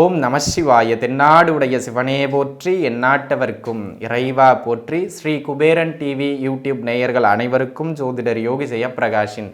ஓம் நம சிவாய. தென்னாடு உடைய சிவனே போற்றி, எந்நாட்டவர்க்கும் இறைவா போற்றி. ஸ்ரீ குபேரன் டிவி யூடியூப் நேயர்கள் அனைவருக்கும் ஜோதிடர் யோகி ஜெயப்பிரகாஷின்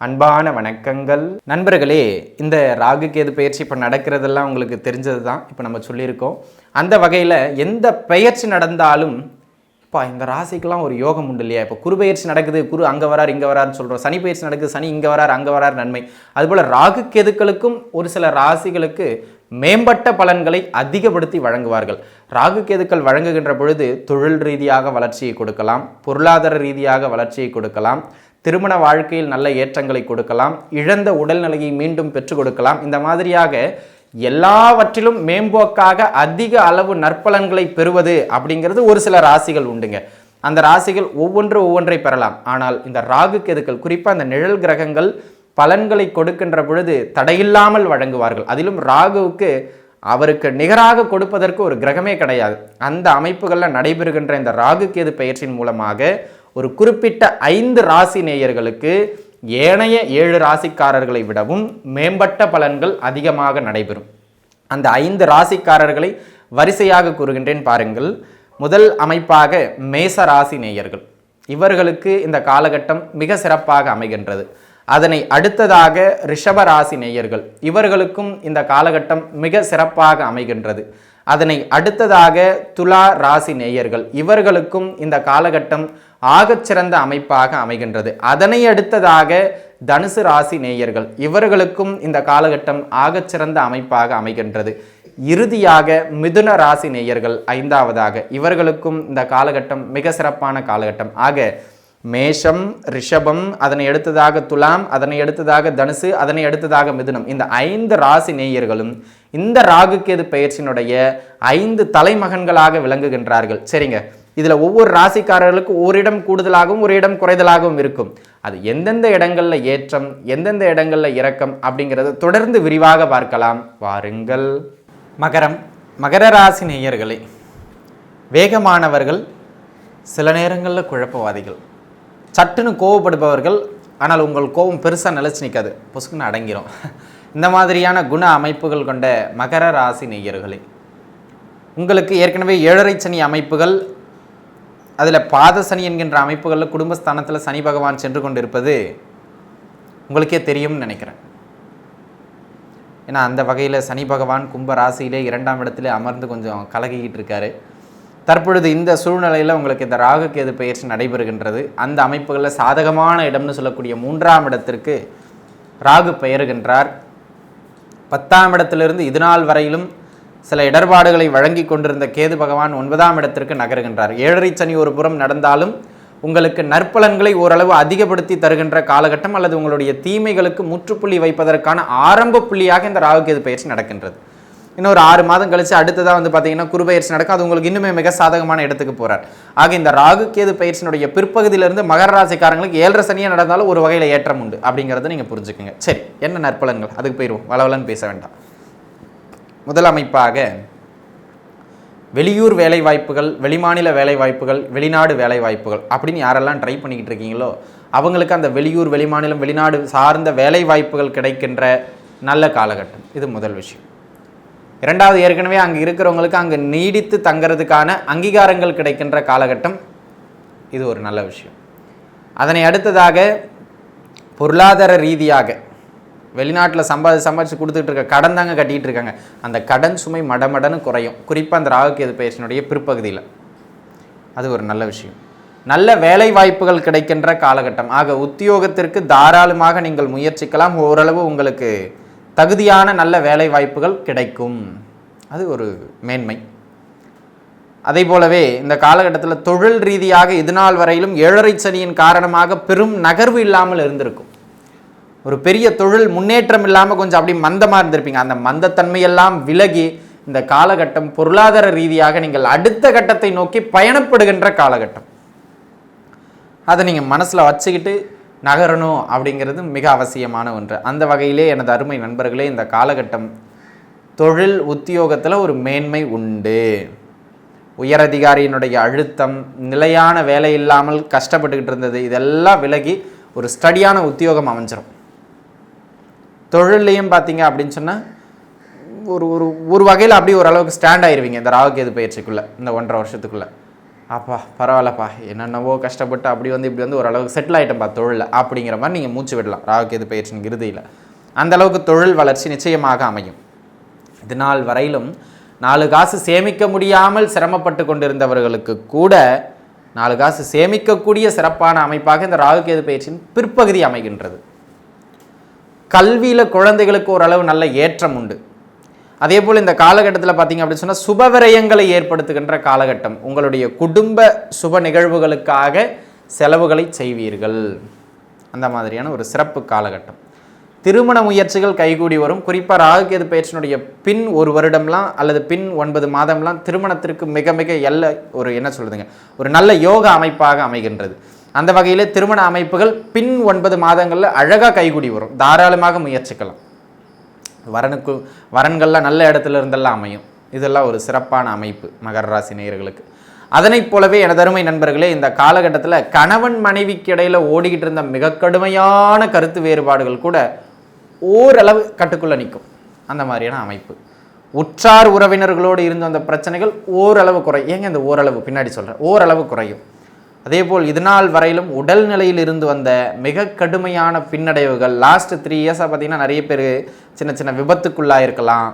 அன்பான வணக்கங்கள். நண்பர்களே, இந்த ராகு கேது பயிற்சி இப்போ நடக்கிறதெல்லாம் உங்களுக்கு தெரிஞ்சது தான். இப்போ நம்ம சொல்லியிருக்கோம். அந்த வகையில் எந்த பயிற்சி நடந்தாலும் இப்போ இந்த ராசிக்கெல்லாம் ஒரு யோகம் உண்டு இல்லையா? இப்போ குரு பயிற்சி நடக்குது, குரு அங்கே வரார் இங்கே வராருன்னு சொல்கிறோம். சனி பயிற்சி நடக்குது, சனி இங்கே வரார் அங்கே வரார், நன்மை. அதுபோல் ராகு கேதுக்களுக்கும் ஒரு சில ராசிகளுக்கு மேம்பட்ட பலன்களை அதிகப்படுத்தி வழங்குவார்கள். ராகு கேதுக்கள் வழங்குகின்ற பொழுது தொழில் ரீதியாக வளர்ச்சியை கொடுக்கலாம், பொருளாதார ரீதியாக வளர்ச்சியை கொடுக்கலாம், திருமண வாழ்க்கையில் நல்ல ஏற்றங்களை கொடுக்கலாம், இழந்த உடல்நிலையை மீண்டும் பெற்றுக் கொடுக்கலாம். இந்த மாதிரியாக எல்லாவற்றிலும் மேம்போக்காக அதிக அளவு நற்பலன்களை பெறுவது அப்படிங்கிறது ஒரு சில ராசிகள் உண்டுங்க. அந்த ராசிகள் ஒவ்வொன்றை பெறலாம். ஆனால் இந்த ராகு கேதுக்கள், குறிப்பாக அந்த நிழல் கிரகங்கள் பலன்களை கொடுக்கின்ற பொழுது தடையில்லாமல் வழங்குவார்கள். அதிலும் ராகுவுக்கு அவருக்கு நிகராக கொடுப்பதற்கு ஒரு கிரகமே கிடையாது. அந்த அமைப்புகளில் நடைபெறுகின்ற இந்த ராகு கேது பயிற்சியின் மூலமாக ஒரு குறிப்பிட்ட 5 ராசி நேயர்களுக்கு ஏனைய 7 ராசிக்காரர்களை விடவும் மேம்பட்ட பலன்கள் அதிகமாக நடைபெறும். அந்த 5 ராசிக்காரர்களை வரிசையாக கூறுகின்றேன் பாருங்கள். முதல் அமைப்பாக மேச ராசி நேயர்கள். இவர்களுக்கு இந்த காலகட்டம் மிக சிறப்பாக அமைகின்றது. அதனை அடுத்ததாக ரிஷப ராசி நேயர்கள். இவர்களுக்கும் இந்த காலகட்டம் மிக சிறப்பாக அமைகின்றது. அதனை அடுத்ததாக துலா ராசி நேயர்கள். இவர்களுக்கும் இந்த காலகட்டம் ஆகச்சிறந்த அமைப்பாக அமைகின்றது. அதனை அடுத்ததாக தனுசு ராசி நேயர்கள். இவர்களுக்கும் இந்த காலகட்டம் ஆகச்சிறந்த அமைப்பாக அமைகின்றது. இறுதியாக மிதுன ராசி நேயர்கள் 5வதாக. இவர்களுக்கும் இந்த காலகட்டம் மிக சிறப்பான காலகட்டம். ஆக மேஷம், ரிஷபம், அதனை அடுத்ததாக துலாம், அதனை அடுத்ததாக தனுசு, அதனை அடுத்ததாக மிதுனம், இந்த 5 ராசி நேயர்களும் இந்த ராகு கேது பயிற்சியினுடைய 5 தலைமகன்களாக விளங்குகின்றார்கள். சரிங்க, இதில் ஒவ்வொரு ராசிக்காரர்களுக்கு ஒரு இடம் கூடுதலாகவும் ஒரு இடம் குறைதலாகவும் இருக்கும். அது எந்தெந்த இடங்களில் ஏற்றம், எந்தெந்த இடங்களில் இறக்கம் அப்படிங்கிறத தொடர்ந்து விரிவாக பார்க்கலாம் வாருங்கள். மகரம். மகர ராசி நேயர்களே, வேகமானவர்கள், சில நேரங்களில் குழப்பவாதிகள், சட்டுன்னு கோவப்படுபவர்கள். ஆனால் உங்கள் கோபம் பெருசாக நிலச்சி நிற்காது, பொசுக்குன்னு அடங்கிரும். இந்த மாதிரியான குண அமைப்புகள் கொண்ட மகர ராசி நேயர்களே, உங்களுக்கு ஏற்கனவே 7.5 சனி அமைப்புகள், அதில் பாத சனி என்கின்ற அமைப்புகளில் குடும்பஸ்தானத்தில் சனி பகவான் சென்று கொண்டிருப்பது உங்களுக்கே தெரியும்னு நினைக்கிறேன். ஏன்னா அந்த வகையில் சனி பகவான் கும்ப ராசியிலே 2ஆம் இடத்துல அமர்ந்து கொஞ்சம் கலகிக்கிட்டு இருக்காரு. தற்பொழுது இந்த சூழ்நிலையில் உங்களுக்கு இந்த ராகு கேது பயிற்சி நடைபெறுகின்றது. அந்த அமைப்புகளில் சாதகமான இடம்னு சொல்லக்கூடிய 3ஆம் இடத்திற்கு ராகு பெயர்கின்றார். 10ஆம் இடத்திலிருந்து இதுநாள் வரையிலும் சில இடர்பாடுகளை வழங்கி கொண்டிருந்த கேது பகவான் 9ஆம் இடத்திற்கு நகருகின்றார். 7.5 சனி ஒரு புறம் நடந்தாலும் உங்களுக்கு நற்பலன்களை ஓரளவு அதிகப்படுத்தி தருகின்ற காலகட்டம், அல்லது உங்களுடைய தீமைகளுக்கு முற்றுப்புள்ளி வைப்பதற்கான ஆரம்ப புள்ளியாக இந்த ராகு கேது பயிற்சி நடக்கின்றது. இன்னொரு 6 மாதம் கழிச்சு அடுத்ததாக பார்த்தீங்கன்னா குரு பயிற்சி நடக்கும். அது உங்களுக்கு இன்னுமே மிக சாதகமான இடத்துக்கு போகிறார். ஆக இந்த ராகு கேது பயிற்சியினுடைய பிற்பகுதியிலிருந்து மகர ராசிக்காரங்களுக்கு 7.5 சனியாக நடந்தாலும் ஒரு வகையில் ஏற்றம் உண்டு அப்படிங்கிறத நீங்கள் புரிஞ்சுக்குங்க. சரி, என்ன நற்பலன்கள், அதுக்கு போயிடுவோம், வளவலன்னு பேச வேண்டாம். முதல் அமைப்பாக வெளியூர் வேலைவாய்ப்புகள், வெளிமாநில வேலைவாய்ப்புகள், வெளிநாடு வேலைவாய்ப்புகள் அப்படின்னு யாரெல்லாம் ட்ரை பண்ணிக்கிட்டு இருக்கீங்களோ அவங்களுக்கு அந்த வெளியூர், வெளிமாநிலம், வெளிநாடு சார்ந்த வேலைவாய்ப்புகள் கிடைக்கின்ற நல்ல காலகட்டம். இது முதல் விஷயம். இரண்டாவது, ஏற்கனவே அங்கே இருக்கிறவங்களுக்கு அங்கே நீடித்து தங்கிறதுக்கான அங்கீகாரங்கள் கிடைக்கின்ற காலகட்டம். இது ஒரு நல்ல விஷயம். அதனை அடுத்ததாக பொருளாதார ரீதியாக வெளிநாட்டில் சம்பாதிச்சு கொடுத்துட்டு இருக்க கடன் தாங்க கட்டிகிட்டு இருக்காங்க. அந்த கடன் சுமை மடமடன்னு குறையும், குறிப்பாக அந்த ராகு கேது பயிற்சியினுடைய பிற்பகுதியில். அது ஒரு நல்ல விஷயம். நல்ல வேலை வாய்ப்புகள் கிடைக்கின்ற காலகட்டம். ஆக உத்தியோகத்திற்கு தாராளமாக நீங்கள் முயற்சிக்கலாம். ஓரளவு உங்களுக்கு தகுதியான நல்ல வேலை வாய்ப்புகள் கிடைக்கும். அது ஒரு மேன்மை. அதே போலவே இந்த காலகட்டத்தில் தொழில் ரீதியாக இதுநாள் வரையிலும் 7.5 சனியின் காரணமாக பெரும் நகர்வு இல்லாமல் இருந்திருக்கும். ஒரு பெரிய தொழில் முன்னேற்றம் இல்லாமல் கொஞ்சம் அப்படி மந்தமாக இருந்திருப்பீங்க. அந்த மந்தத்தன்மையெல்லாம் விலகி இந்த காலகட்டம் பொருளாதார ரீதியாக நீங்கள் அடுத்த கட்டத்தை நோக்கி பயணப்படுகின்ற காலகட்டம். அதை நீங்கள் மனசில் வச்சுக்கிட்டு நகரணும் அப்படிங்கிறது மிக அவசியமான ஒன்று. அந்த வகையிலே எனது அருமை நண்பர்களே, இந்த காலகட்டம் தொழில் உத்தியோகத்தில் ஒரு மேன்மை உண்டு. உயரதிகாரியினுடைய அழுத்தம், நிலையான வேலை இல்லாமல் கஷ்டப்பட்டுக்கிட்டு இருந்தது, இதெல்லாம் விலகி ஒரு ஸ்டடியான உத்தியோகம் அமைஞ்சிரும். தொழிலையும் பார்த்தீங்க அப்படின்னு சொன்னால் ஒரு ஒரு ஒரு வகையில் அப்படியே ஓரளவுக்கு ஸ்டாண்ட் ஆயிடுவீங்க இந்த ராகுகேது பயிற்சிக்குள்ளே, இந்த 1.5 வருஷத்துக்குள்ளே. அப்பா பரவாயில்லப்பா, என்னென்னவோ கஷ்டப்பட்டு அப்படி இப்படி ஓரளவுக்கு செட்டில் ஆகிட்டோம்ப்பா தொழிலில் அப்படிங்கிற மாதிரி நீங்கள் மூச்சு விடலாம் ராகுகேது பயிற்சியின் இறுதியில். அந்தளவுக்கு தொழில் வளர்ச்சி நிச்சயமாக அமையும். இது நாள் வரையிலும் 4 காசு சேமிக்க முடியாமல் சிரமப்பட்டு கொண்டிருந்தவர்களுக்கு கூட 4 காசு சேமிக்கக்கூடிய சிறப்பான அமைப்பாக இந்த ராகுகேது பயிற்சியின் பிற்பகுதி அமைகின்றது. கல்வியில் குழந்தைகளுக்கு ஓரளவு நல்ல ஏற்றம் உண்டு. அதே போல் இந்த காலகட்டத்தில் பார்த்தீங்க அப்படின்னு சொன்னால் சுப விரயங்களை ஏற்படுத்துகின்ற காலகட்டம். உங்களுடைய குடும்ப சுப நிகழ்வுகளுக்காக செலவுகளை செய்வீர்கள். அந்த மாதிரியான ஒரு சிறப்பு காலகட்டம். திருமண முயற்சிகள் கைகூடி வரும். குறிப்பாக ராகுகேது பயிற்சியினுடைய பின் 1 வருடம்லாம் அல்லது பின் 9 மாதம்லாம் திருமணத்திற்கு மிக மிக ஒரு என்ன சொல்லுதுங்க, ஒரு நல்ல யோக அமைப்பாக அமைகின்றது. அந்த வகையில் திருமண அமைப்புகள் பின் 9 மாதங்களில் அழகாக கைகூடி வரும். தாராளமாக முயற்சிக்கலாம். வரன்கள்லாம் நல்ல இடத்துல இருந்தெல்லாம் அமையும். இதெல்லாம் ஒரு சிறப்பான அமைப்பு மகர ராசி நேயர்களுக்கு. அதனைப் போலவே எனதருமை நண்பர்களே, இந்த காலகட்டத்தில் கணவன் மனைவிக்கு இடையில் ஓடிக்கிட்டு இருந்த மிக கடுமையான கருத்து வேறுபாடுகள் கூட ஓரளவு கட்டுக்குள்ளே நிற்கும். அந்த மாதிரியான அமைப்பு. உற்றார் உறவினர்களோடு இருந்த அந்த பிரச்சனைகள் ஓரளவு குறையும். ஏங்க இந்த ஓரளவு பின்னாடி சொல்கிறேன், ஓரளவு குறையும். அதே போல் இது நாள் வரையிலும் உடல் நிலையில் இருந்து வந்த மிக கடுமையான பின்னடைவுகள் லாஸ்ட் 3 இயர்ஸாக பார்த்தீங்கன்னா நிறைய பேர் சின்ன சின்ன விபத்துக்குள்ளாக இருக்கலாம்.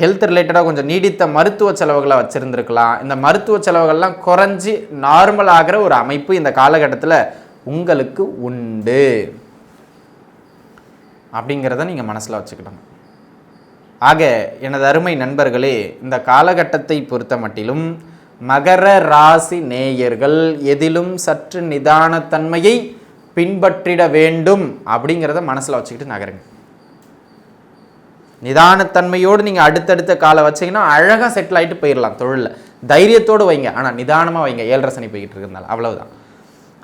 ஹெல்த் ரிலேட்டடாக கொஞ்சம் நீடித்த மருத்துவ செலவுகளை வச்சுருந்துருக்கலாம். இந்த மருத்துவ செலவுகள்லாம் குறைஞ்சி நார்மல் ஆகிற ஒரு அமைப்பு இந்த காலகட்டத்தில் உங்களுக்கு உண்டு அப்படிங்கிறத நீங்கள் மனசில் வச்சுக்கிட்டோம். ஆக எனது அருமை நண்பர்களே, இந்த காலகட்டத்தை பொறுத்த மட்டிலும் மகர ராசி நேயர்கள் எதிலும் சற்று நிதானத்தன்மையை பின்பற்றிட வேண்டும் அப்படிங்கிறத மனசில் வச்சுக்கிட்டு நகருங்க. நிதானத்தன்மையோடு நீங்கள் அடுத்தடுத்த காலை வச்சிங்கன்னா அழகாக செட்டில் ஆகிட்டு போயிடலாம். தொழிலில் தைரியத்தோடு வைங்க, ஆனால் நிதானமாக வைங்க. 7.5 சனி போய்கிட்டு இருக்கிறதுனால அவ்வளவுதான்.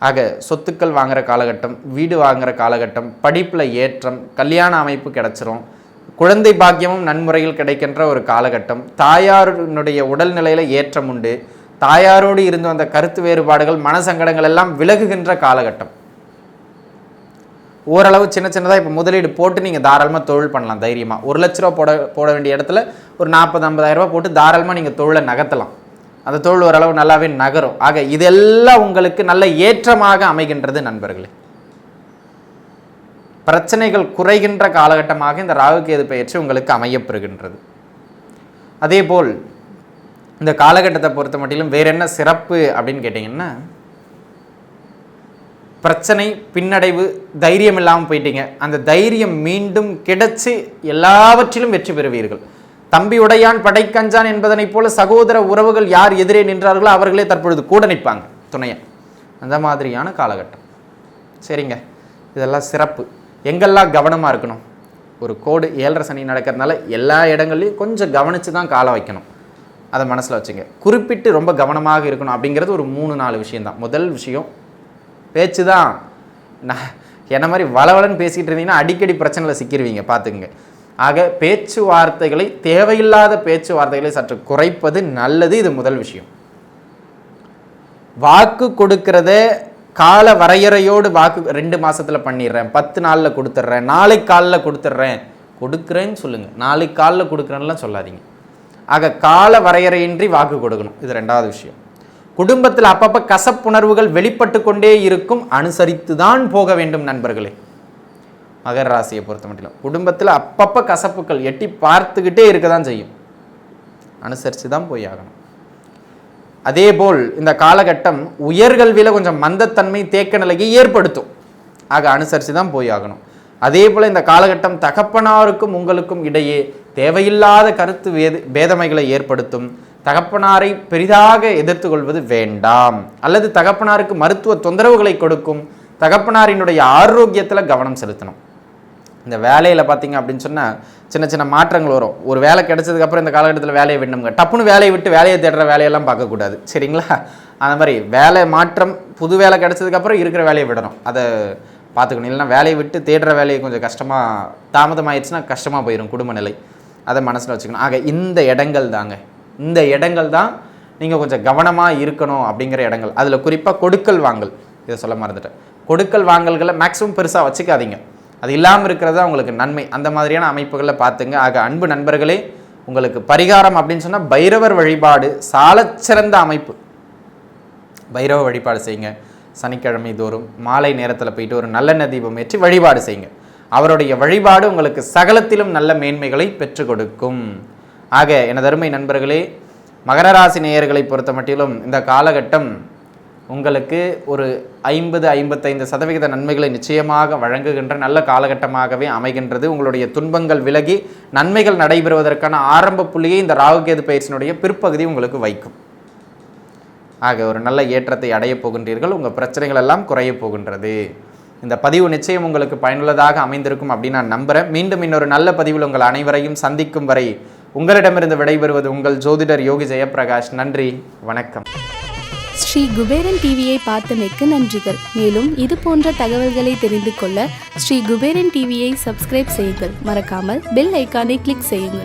ஆக சொத்துக்கள் வாங்குகிற காலகட்டம், வீடு வாங்குகிற காலகட்டம், படிப்பில் ஏற்றம், கல்யாண அமைப்பு கிடச்சிரும். குழந்தை பாக்கியமும் நன்முறையில் கிடைக்கின்ற ஒரு காலகட்டம். தாயாருடைய உடல்நிலையில் ஏற்றம் உண்டு. தாயாரோடு இருந்து வந்த கருத்து வேறுபாடுகள், மனசங்கடங்கள் எல்லாம் விலகுகின்ற காலகட்டம். ஓரளவு சின்ன சின்னதாக இப்போ முதலீடு போட்டு நீங்கள் தாராளமாக தொழில் பண்ணலாம். தைரியமாக 1 லட்ச ரூபா போட வேண்டிய இடத்துல ஒரு 40-50 ரூபா போட்டு தாராளமாக நீங்கள் தொழிலை நகர்த்தலாம். அந்த தொழில் ஓரளவு நல்லாவே நகரும். ஆக இதெல்லாம் உங்களுக்கு நல்ல ஏற்றமாக அமைகின்றது நண்பர்களே. பிரச்சனைகள் குறைகின்ற காலகட்டமாக இந்த ராகுகேது பயிற்சி உங்களுக்கு அமையப்பெறுகின்றது. அதே போல் இந்த காலகட்டத்தை பொறுத்த மட்டிலும் வேற என்ன சிறப்பு அப்படின்னு கேட்டிங்கன்னா, பிரச்சனை பின்னடைவு தைரியம் இல்லாமல் போயிட்டீங்க, அந்த தைரியம் மீண்டும் கிடைச்சி எல்லாவற்றிலும் வெற்றி பெறுவீர்கள். தம்பி உடையான் படைக்கஞ்சான் என்பதனைப் போல சகோதர உறவுகள் யார் எதிரே நின்றார்களோ அவர்களே தற்பொழுது கூட நிற்பாங்க துணையை. அந்த மாதிரியான காலகட்டம். சரிங்க, இதெல்லாம் சிறப்பு. எங்கெல்லாம் கவனமாக இருக்கணும்? ஒரு கோடு 7.5 சனி நடக்கிறதுனால எல்லா இடங்கள்லையும் கொஞ்சம் கவனித்து தான் காலை வைக்கணும். அதை மனசில் வச்சுங்க. குறிப்பிட்டு ரொம்ப கவனமாக இருக்கணும் அப்படிங்கிறது ஒரு 3-4 விஷயந்தான். முதல் விஷயம் பேச்சு தான். என்ன மாதிரி வளவலன்னு பேசிக்கிட்டு இருந்தீங்கன்னா அடிக்கடி பிரச்சனையில் சிக்கிடுவீங்க, பார்த்துக்குங்க. ஆக பேச்சுவார்த்தைகளை, தேவையில்லாத பேச்சுவார்த்தைகளை சற்று குறைப்பது நல்லது. இது முதல் விஷயம். வாக்கு கொடுக்கிறத கால வரையறையோடு வாக்கு 2 மாதத்தில் பண்ணிடுறேன், 10 நாளில் கொடுத்துட்றேன், நாளைக்கு காலில் கொடுக்குறேன்னு சொல்லுங்கள். நாளைக்கு காலில் கொடுக்குறேன்னுலாம் சொல்லாதீங்க. ஆக கால வரையறையின்றி வாக்கு கொடுக்கணும். இது 2வது விஷயம். குடும்பத்தில் அப்பப்போ கசப்புணர்வுகள் வெளிப்பட்டு கொண்டே இருக்கும், அனுசரித்து தான் போக வேண்டும் நண்பர்களே. மகர ராசியை பொறுத்த மட்டும் குடும்பத்தில் அப்பப்போ கசப்புக்கள் எட்டி பார்த்துக்கிட்டே இருக்க தான் செய்யும், அனுசரித்து தான் போய் ஆகணும். அதே போல் இந்த காலகட்டம் உயர்கல்வியில் கொஞ்சம் மந்தத்தன்மை தேக்க நிலையை ஏற்படுத்தும். ஆக அனுசரித்து தான் போய் ஆகணும். அதே போல் இந்த காலகட்டம் தகப்பனாருக்கும் உங்களுக்கும் இடையே தேவையில்லாத கருத்து பேதமைகளை ஏற்படுத்தும். தகப்பனாரை பெரிதாக எதிர்த்து கொள்வது வேண்டாம். அல்லது தகப்பனாருக்கு மருத்துவ தொந்தரவுகளை கொடுக்கும். தகப்பனாரினுடைய ஆரோக்கியத்தில் கவனம் செலுத்தணும். இந்த வேலையில் பார்த்தீங்க அப்படின்னு சொன்னால் சின்ன சின்ன மாற்றங்கள் வரும். ஒரு வேலை கிடைச்சதுக்கப்புறம் இந்த காலகட்டத்தில் வேலையை விடணுங்க, டப்புன்னு வேலையை விட்டு வேலையை தேடுற வேலையெல்லாம் பார்க்கக்கூடாது. சரிங்களா? அந்த மாதிரி வேலை மாற்றம், புது வேலை கிடைச்சதுக்கப்புறம் இருக்கிற வேலையை விடணும். அதை பார்த்துக்கணும். இல்லைன்னா வேலையை விட்டு தேடுற வேலையை கொஞ்சம் கஷ்டமாக தாமதமாயிடுச்சுன்னா கஷ்டமாக போயிடும் குடும்ப நிலை. அதை மனசில் வச்சுக்கணும். ஆக இந்த இடங்கள் தான் நீங்கள் கொஞ்சம் கவனமாக இருக்கணும் அப்படிங்கிற இடங்கள். அதில் குறிப்பாக கொடுக்கல் வாங்கல், இதை சொல்ல மறந்துட்டேன். கொடுக்கல் வாங்கல்களை மேக்ஸிமம் பெருசாக வச்சுக்காதீங்க, அது இல்லாமல் இருக்கிறது தான் உங்களுக்கு நன்மை. அந்த மாதிரியான அமைப்புகளை பார்த்துங்க. ஆக அன்பு நண்பர்களே, உங்களுக்கு பரிகாரம் அப்படின்னு சொன்னால் பைரவர் வழிபாடு சாலச்சிறந்த அமைப்பு. பைரவ வழிபாடு செய்யுங்க. சனிக்கிழமை தோறும் மாலை நேரத்தில் போயிட்டு ஒரு நல்லெண்ணெய் தீபம் ஏற்றி வழிபாடு செய்யுங்க. அவருடைய வழிபாடு உங்களுக்கு சகலத்திலும் நல்ல மேன்மைகளை பெற்றுக் கொடுக்கும். ஆக எனது அருமை நண்பர்களே, மகர ராசி நேயர்களை பொறுத்த மட்டிலும் இந்த காலகட்டம் உங்களுக்கு ஒரு 50-55% நன்மைகளை நிச்சயமாக வழங்குகின்ற நல்ல காலகட்டமாகவே அமைகின்றது. உங்களுடைய துன்பங்கள் விலகி நன்மைகள் நடைபெறுவதற்கான ஆரம்ப புள்ளியை இந்த ராகுகேது பயிற்சியினுடைய பிற்பகுதி உங்களுக்கு வைக்கும். ஆக ஒரு நல்ல ஏற்றத்தை அடையப் போகின்றீர்கள். உங்கள் பிரச்சனைகள் எல்லாம் குறைய போகின்றது. இந்த பதிவு நிச்சயம் உங்களுக்கு பயனுள்ளதாக அமைந்திருக்கும் அப்படின்னு நான் நம்புகிறேன். மீண்டும் இன்னொரு நல்ல பதிவில் உங்கள் அனைவரையும் சந்திக்கும் வரை உங்களிடமிருந்து விடைபெறுவது உங்கள் ஜோதிடர் யோகி ஜெயப்பிரகாஷ். நன்றி, வணக்கம். ஸ்ரீ குபேரன் டிவியை பார்த்தமைக்கு நன்றிகள். மேலும் இது போன்ற தகவல்களை தெரிந்து கொள்ள ஸ்ரீ குபேரன் டிவியை சப்ஸ்கிரைப் செய்யுங்கள். மறக்காமல் பெல் ஐக்கானை கிளிக் செய்யுங்கள்.